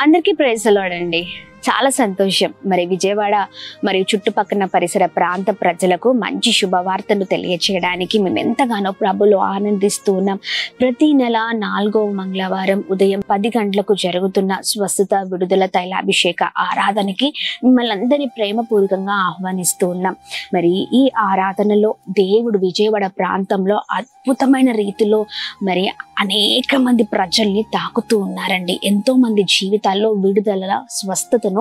అందరికీ praise the lord అండి. చాలా సంతోషం. మరి విజయవాడ మరియు చుట్టుపక్కల పరిసర ప్రాంత ప్రజలకు మంచి శుభవార్తను తెలియచేయడానికి మేము ఎంతగానో ప్రభులో ఆనందిస్తూ ఉన్నాం. ప్రతి నెల 4వ మంగళవారం ఉదయం 10 గంటలకు జరుగుతున్న స్వస్థత విడుదల తైలాభిషేక ఆరాధనకి మిమ్మల్ని అందరినీ ప్రేమపూర్వకంగా ఆహ్వానిస్తూ ఉన్నాం. మరి ఈ ఆరాధనలో దేవుడు విజయవాడ ప్రాంతంలో అద్భుతమైన రీతిలో మరి అనేక మంది ప్రజల్ని తాకుతూ ఉన్నారండి. ఎంతో మంది జీవితాల్లో విడుదల స్వస్థతను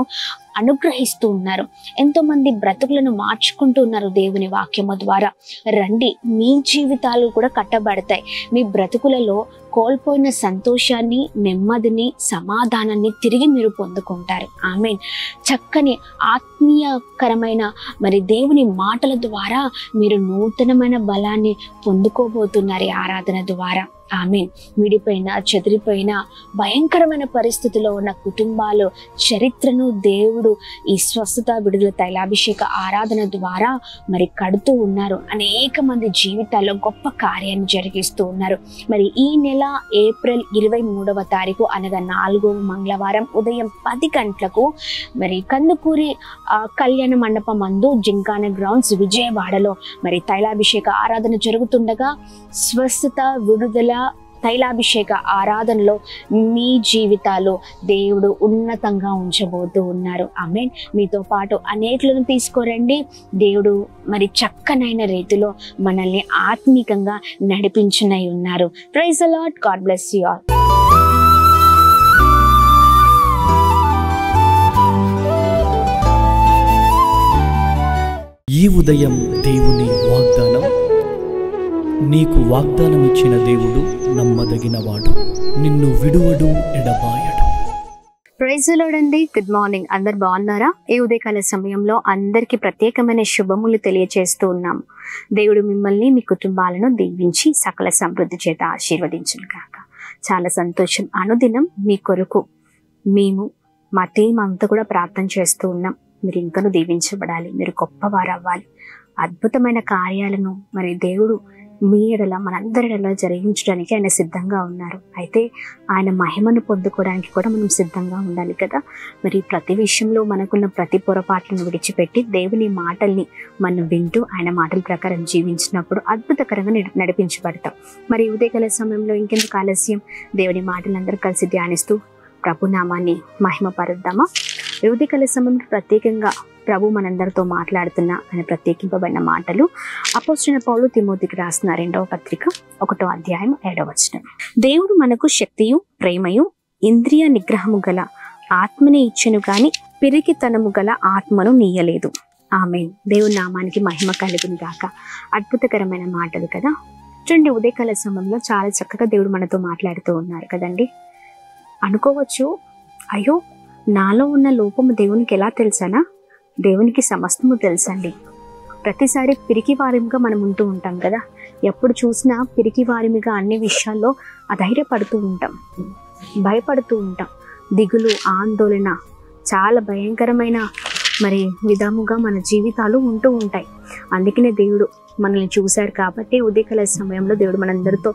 అనుగ్రహిస్తూ ఉన్నారు. ఎంతో మంది బ్రతుకులను మార్చుకుంటూ ఉన్నారు దేవుని వాక్యము ద్వారా. రండి, మీ జీవితాలు కూడా కట్టబడతాయి. మీ బ్రతుకులలో కోల్పోయిన సంతోషాన్ని, నెమ్మదిని, సమాధానాన్ని తిరిగి మీరు పొందుకుంటారు. ఆమేన్. చక్కని ఆత్మీయకరమైన మరి దేవుని మాటల ద్వారా మీరు నూతనమైన బలాన్ని పొందుకోబోతున్నారు ఈ ఆరాధన ద్వారా. ఆమేన్. విడిపోయిన, చెదిరిపోయిన, భయంకరమైన పరిస్థితిలో ఉన్న కుటుంబాలు చరిత్రను దేవుడు ఈ స్వస్థత విడుదల తైలాభిషేక ఆరాధన ద్వారా మరి కడుతూ ఉన్నారు. అనేక మంది జీవితాల్లో గొప్ప కార్యాన్ని జరిగిస్తూ ఉన్నారు. మరి ఈ నెల ఏప్రిల్ 23వ తారీఖు అనగా 4వ మంగళవారం ఉదయం 10 గంటలకు మరి కందుకూరి కళ్యాణ మండపం మందు జింకానా గ్రౌండ్స్ విజయవాడలో మరి తైలాభిషేక ఆరాధన జరుగుతుండగా స్వస్థత విడుదల తైలాభిషేక ఆరాధనలో మీ జీవితాలు దేవుడు ఉన్నతంగా ఉంచబోతూ ఉన్నారు. ఆమేన్. మీతో పాటు అనేకులను తీసుకోరండి. దేవుడు మరి చక్కనైన రీతిలో మనల్ని ఆత్మీకంగా నడిపించనై ఉన్నారు. Praise the Lord. God bless you all. ఈ ఉదయం దేవుని వాగ్దానం. నీకు వాగ్దానం ఇచ్చిన దేవుడు నమ్మదగినవాడు, నిన్ను విడువడు, ఎడబాయడు. ప్రైజ్ ది లార్డ్ అండి. Good morning. అందరు బాగున్నారా? ఈ ఉదయకాల సమయంలో అందరికీ ప్రత్యేకమైన శుభములు తెలియజేస్తూ ఉన్నాము. దేవుడు మిమ్మల్ని, మీ కుటుంబాలను దీవించి సకల సమృద్ధి చేత ఆశీర్వదించును గాక. చాలా సంతోషం. అనుదినం మీ కొరకు మేము మా టీం అంతా కూడా ప్రార్థన చేస్తూ ఉన్నాం. మీరు ఇంకనూ దీవించబడాలి, మీరు గొప్పవారు అవ్వాలి, అద్భుతమైన కార్యాలను మరి దేవుడు మీ ఎడల మనందరి ఎడల జరిగించడానికి ఆయన సిద్ధంగా ఉన్నారు. అయితే ఆయన మహిమను పొందుకోవడానికి కూడా మనం సిద్ధంగా ఉండాలి కదా. మరి ప్రతి విషయంలో మనకున్న ప్రతి పొరపాట్లను విడిచిపెట్టి దేవుని మాటల్ని మనం వింటూ ఆయన మాటల ప్రకారం జీవించినప్పుడు అద్భుతకరంగా నడిపించబడతాం. మరి ఉదయకాల సమయంలో ఇంకెందుకు ఆలస్యం, దేవుని మాటలందరూ కలిసి ధ్యానిస్తూ ప్రభు నామాన్ని మహిమపరుద్దామా. ఉదయకాల సమయంలో ప్రత్యేకంగా ప్రభు మనందరితో మాట్లాడుతున్న ఆయన ప్రత్యేకింపబడిన మాటలు అపోస్తలుడైన పౌలు తిమోతికి రాసిన 2వ పత్రిక 1వ అధ్యాయం 7వ వచనం. దేవుడు మనకు శక్తియు, ప్రేమయు, ఇంద్రియ నిగ్రహము గల ఆత్మని ఇచ్చెను గాని పిరికితనము గల ఆత్మను నీయలేదు. ఆమేన్. దేవుని నామానికి మహిమ కలుగును గాక. అద్భుతకరమైన మాటలు కదా. చూడండి, ఉదయకాల సమయంలో చాలా చక్కగా దేవుడు మనతో మాట్లాడుతూ ఉన్నారు కదండి. అనుకోవచ్చు, అయ్యో నాలో ఉన్న లోపము దేవునికి ఎలా తెలుసానా? దేవునికి సమస్తము తెలుసండి. ప్రతిసారి పిరికి వారిగా మనం ఉంటూ ఉంటాం కదా. ఎప్పుడు చూసినా పిరికి వారిగా అన్ని విషయాల్లో అధైర్యపడుతూ ఉంటాం, భయపడుతూ ఉంటాం. దిగులు, ఆందోళన, చాలా భయంకరమైన మరి విధముగా మన జీవితాలు ఉంటూ ఉంటాయి. అందుకనే దేవుడు మనల్ని చూశారు కాబట్టి ఉదయకాల సమయంలో దేవుడు మనందరితో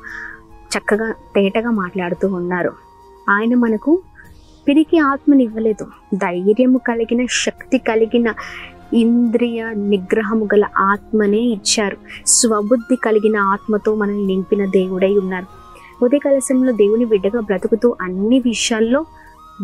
చక్కగా తేటగా మాట్లాడుతూ ఉన్నారు. ఆయన మనకు పిరికి ఆత్మని ఇవ్వలేదు, ధైర్యము కలిగిన, శక్తి కలిగిన, ఇంద్రియ నిగ్రహము గల ఆత్మనే ఇచ్చారు. స్వబుద్ధి కలిగిన ఆత్మతో మనల్ని నింపిన దేవుడై ఉన్నారు. ఉదయకాల సమయంలో దేవుని బిడ్డగా బ్రతుకుతూ అన్ని విషయాల్లో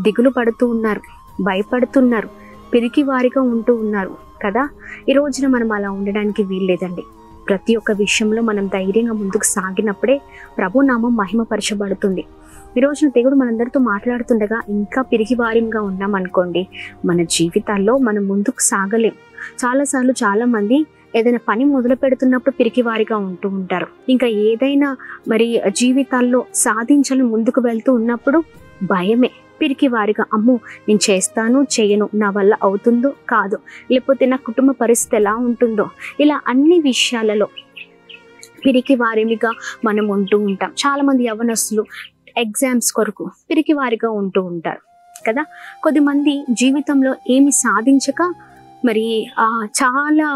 దిగులు పడుతూ ఉన్నారు, భయపడుతున్నారు, పిరికి వారిగా ఉంటూ ఉన్నారు కదా. ఈ రోజున మనం అలా ఉండడానికి వీల్లేదండి. ప్రతి ఒక్క విషయంలో మనం ధైర్యంగా ముందుకు సాగినప్పుడే ప్రభు నామం మహిమపరచబడుతుంది. ఈ రోజున దేవుడు మనందరితో మాట్లాడుతుండగా ఇంకా పిరికివారిగా ఉన్నామనుకోండి, మన జీవితాల్లో మనం ముందుకు సాగలేం. చాలాసార్లు చాలామంది ఏదైనా పని మొదలు పెడుతున్నప్పుడు పిరికివారిగా ఉంటూ ఉంటారు. ఇంకా ఏదైనా మరి జీవితాల్లో సాధించాలని ముందుకు వెళ్తూ ఉన్నప్పుడు భయమే, పిరికివారిగా, అమ్మో నేను చేస్తాను, చేయను, నా వల్ల అవుతుందో కాదు, లేకపోతే నా కుటుంబ పరిస్థితి ఎలా ఉంటుందో, ఇలా అన్ని విషయాలలో పిరికి వారిగా మనం ఉంటూ ఉంటాం. చాలామంది యవ్వనస్తులు ఎగ్జామ్స్ కొరకు పిరికి వారిగా ఉంటూ ఉంటారు కదా. కొద్దిమంది జీవితంలో ఏమి సాధించక మరి చాలా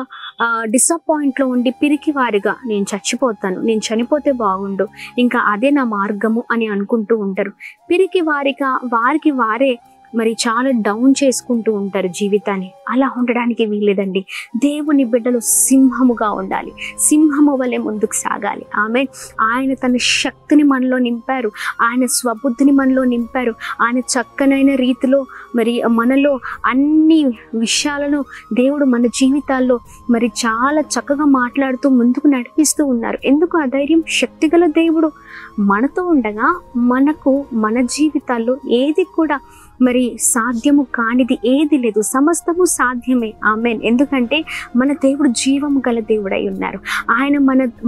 డిసప్పాయింట్లో ఉండి పిరికి వారిగా నేను చచ్చిపోతాను, నేను చనిపోతే బాగుండు, ఇంకా అదే నా మార్గము అని అనుకుంటూ ఉంటారు. పిరికి వారిగా వారికి వారే మరి చాలా డౌన్ చేసుకుంటూ ఉంటారు జీవితాన్ని. అలా ఉండడానికి వీల్లేదండి. దేవుని బిడ్డలు సింహముగా ఉండాలి, సింహము వలె ముందుకు సాగాలి. ఆమె ఆయన తన శక్తిని మనలో నింపారు, ఆయన స్వబుద్ధిని మనలో నింపారు. ఆయన చక్కనైన రీతిలో మరి మనలో అన్ని విషయాలను దేవుడు మన జీవితాల్లో మరి చాలా చక్కగా మాట్లాడుతూ ముందుకు నడిపిస్తూ ఉన్నారు. ఎందుకు ఆ ధైర్యం? శక్తిగల దేవుడు మనతో ఉండగా మనకు మన జీవితాల్లో ఏది కూడా మరి సాధ్యము కానిది ఏది లేదు, సమస్తము సాధ్యమే. ఆమెన్. ఎందుకంటే మన దేవుడు జీవము గల దేవుడై ఉన్నారు. ఆయన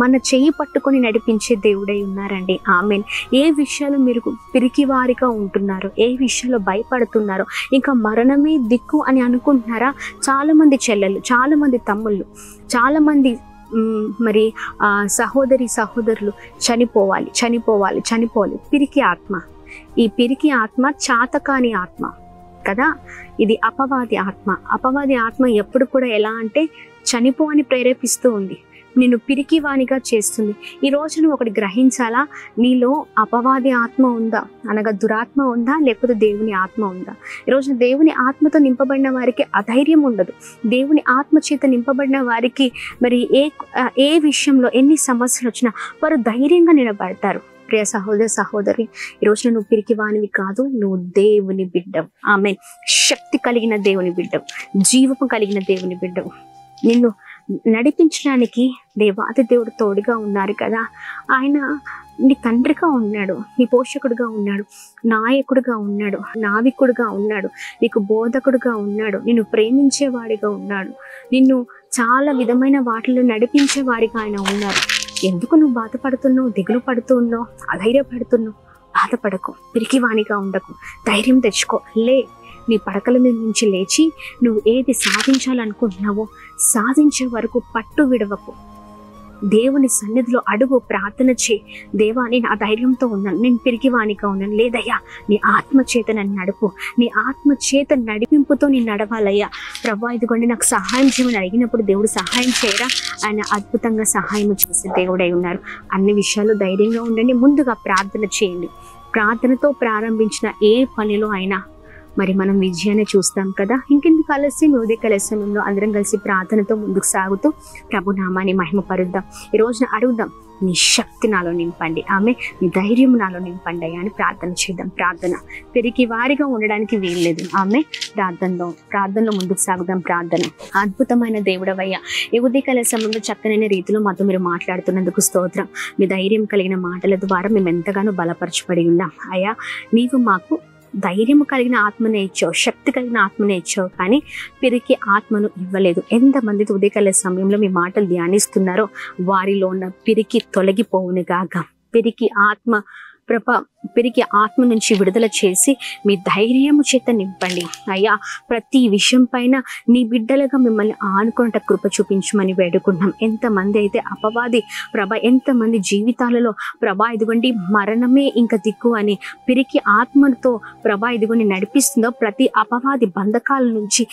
మన చెయ్యి పట్టుకొని నడిపించే దేవుడై ఉన్నారండి. ఆమెన్. ఏ విషయాలు మీరు పిరికివారిగా ఉంటున్నారో, ఏ విషయాలు భయపడుతున్నారో, ఇంకా మరణమే దిక్కు అని అనుకుంటున్నారా? చాలామంది చెల్లెలు, చాలామంది తమ్ముళ్ళు, చాలామంది మరి సహోదరులు చనిపోవాలి. పిరికి ఆత్మ, ఈ పిరికి ఆత్మ చాతకాని ఆత్మ కదా, ఇది అపవాది ఆత్మ. అపవాది ఆత్మ ఎప్పుడు కూడా ఎలా అంటే చనిపో అని ప్రేరేపిస్తూ ఉంది, నిన్ను పిరికివానిగా చేస్తుంది. ఈ రోజు నువ్వు ఒకటి గ్రహించాలా, నీలో అపవాది ఆత్మ ఉందా, అనగా దురాత్మ ఉందా, లేకపోతే దేవుని ఆత్మ ఉందా? ఈరోజు దేవుని ఆత్మతో నింపబడిన వారికి అధైర్యం ఉండదు. దేవుని ఆత్మ చేత నింపబడిన వారికి మరి ఏ విషయంలో ఎన్ని సమస్యలు వచ్చినా వారు ధైర్యంగా నిలబడతారు. ప్రియ సహోదరి, ఈరోజు నువ్వు పిరికివానివి కాదు, నువ్వు దేవుని బిడ్డవు. ఆమెన్. శక్తి కలిగిన దేవుని బిడ్డవు, జీవము కలిగిన దేవుని బిడ్డవు. నిన్ను నడిపించడానికి దేవాది దేవుడు తోడుగా ఉన్నారు కదా. ఆయన నీ తండ్రిగా ఉన్నాడు, నీ పోషకుడుగా ఉన్నాడు, నాయకుడుగా ఉన్నాడు, నావికుడుగా ఉన్నాడు, నీకు బోధకుడుగా ఉన్నాడు, నిన్ను ప్రేమించేవాడిగా ఉన్నాడు, నిన్ను చాలా విధమైన వాటిలో నడిపించే వారిగా ఆయన ఉన్నారు. ఎందుకు నువ్వు బాధపడుతున్నావు, దిగులు పడుతున్నావు, అధైర్యపడుతున్నావు? బాధపడకు, పిరికివానిగా ఉండకు, ధైర్యం తెచ్చుకో. నీ పడకల మీద నుంచి లేచి నువ్వు ఏది సాధించాలనుకుంటున్నావో సాధించే వరకు పట్టు విడవకు. దేవుని సన్నిధిలో అడుగు, ప్రార్థన చే. దేవా, నేను ఆ ధైర్యంతో ఉన్నాను, నేను పిరికివానిగా ఉన్నాను. లేదయ్యా, నీ ఆత్మ చేత నన్ను నడుపు, నీ ఆత్మ చేత నడిపింపుతో నేను నడవాలయ్యా. ప్రభా, ఇదిగోండి నాకు సహాయం చేయమని అడిగినప్పుడు దేవుడు సహాయం చేయరా? ఆయన అద్భుతంగా సహాయం చేసే దేవుడై ఉన్నారు. అన్ని విషయాలు ధైర్యంగా ఉండండి. ముందుగా ప్రార్థన చేయండి. ప్రార్థనతో ప్రారంభించిన ఏ పనిలో అయినా మరి మనం విజయాన్ని చూస్తాం కదా. ఇంకెందుకు ఆలస్యం? ఉదయకాల సమయంలో అందరం కలిసి ప్రార్థనతో ముందుకు సాగుతూ ప్రభు నామాన్ని మహిమపరుద్దాం. ఈ రోజున అడుగుదాం, నీ శక్తి నాలో నింపండి, ఆమె నీ ధైర్యం నాలో నింపండి అని ప్రార్థన చేద్దాం. ప్రార్థన పెరిగి వారిగా ఉండడానికి వీల్లేదు. ఆమె ప్రార్థనలో ముందుకు సాగుదాం. ప్రార్థన. అద్భుతమైన దేవుడవయ్యా, ఈ ఉదయకాల సమయంలో చక్కనైన రీతిలో మాతో మీరు మాట్లాడుతున్నందుకు స్తోత్రం. మీ ధైర్యం కలిగిన మాటల ద్వారా మేము ఎంతగానో బలపరచబడి ఉన్నాం. అయ్యా, నీవు మాకు ధైర్యము కలిగిన ఆత్మనే ఇచ్చావు, శక్తి కలిగిన ఆత్మనే ఇచ్చావు, కానీ పిరికి ఆత్మను ఇవ్వలేదు. ఎంతమంది ఉదయకాల సమయంలో మీ మాటలు ధ్యానిస్తున్నారో వారిలో ఉన్న పిరికి తొలగిపోవును గాక. పిరికి ఆత్మ నుంచి విడుదల చేసి మీ ధైర్యము చేత నింపండి. అయ్యా, ప్రతి విషయం పైన నీ బిడ్డలుగా మిమ్మల్ని ఆనుకుంట కృప చూపించమని వేడుకుంటున్నాం. ఎంతమంది అయితే అపవాది ఎంతమంది జీవితాలలో ఇదిగోండి మరణమే ఇంకా దిక్కు అని పిరికి ఆత్మతో ఇదిగోండి నడిపిస్తుందో ప్రతి అపవాది బంధకాల నుంచి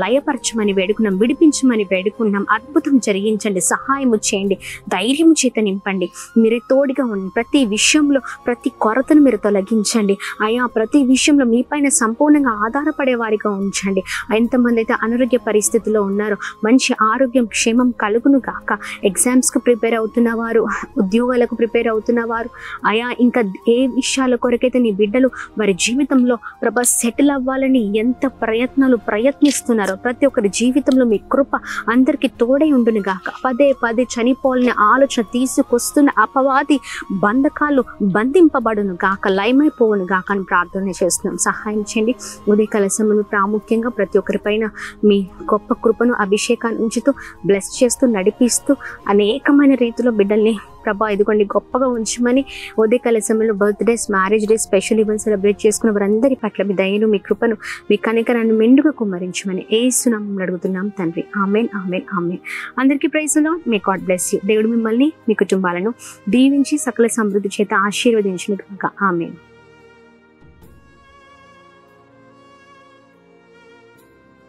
లయపరచమని వేడుకున్నాం, విడిపించమని వేడుకున్నాం. అద్భుతం జరిగించండి, సహాయము చేయండి, ధైర్యము చేత నింపండి. మీరే తోడుగా ఉండండి. ప్రతి విషయంలో ప్రతి కొరతను మీరు తొలగించండి. అయ్యా, ప్రతి విషయంలో మీ పైన సంపూర్ణంగా ఆధారపడే వారిగా ఉంచండి. ఎంతమంది అయితే అనారోగ్య పరిస్థితిలో ఉన్నారో మంచి ఆరోగ్యం క్షేమం కలుగును గాక. ఎగ్జామ్స్కి ప్రిపేర్ అవుతున్నవారు, ఉద్యోగాలకు ప్రిపేర్ అవుతున్నవారు, అయా ఇంకా ఏ విషయాల కొరకైతే నీ బిడ్డలు వారి జీవితంలో సెటిల్ అవ్వాలని ఎంత ప్రయత్నిస్తున్నారో ప్రతి ఒక్కరి జీవితంలో మీ కృప అందరికీ తోడై ఉండును గాక. పదే చనిపోవాలని ఆలోచన తీసుకొస్తున్న అపవాది బంధకాలు బంధింపబడును గాక, లయమైపోవును గాక అని ప్రార్థన చేస్తున్నాం. సహాయం చేయండి. ఉదయకాల సమయంలో ప్రాముఖ్యంగా ప్రతి ఒక్కరిపైన మీ గొప్ప కృపను అభిషేకాన్ని ఉంచుతూ బ్లెస్ చేస్తూ నడిపిస్తూ అనేకమైన రీతిలో బిడ్డల్ని ఇదిగోండి గొప్పగా ఉంచమని ఉదయకాల సమయంలో birthdays, marriage days, special events celebrate చేసుకున్న వారందరి పట్ల మీ దయను, మీ కృపను, మీ కనికరాన్ని మెండుగా కుమ్మరించమని యేసు నామములో అడుగుతున్నాం తండ్రి. ఆమేన్, ఆమేన్, ఆమేన్. అందరికీ praise the Lord. May God bless you. దేవుడు మిమ్మల్ని, మీ కుటుంబాలను దీవించి సకల సమృద్ధి చేత ఆశీర్వదించును గాక. ఆమేన్.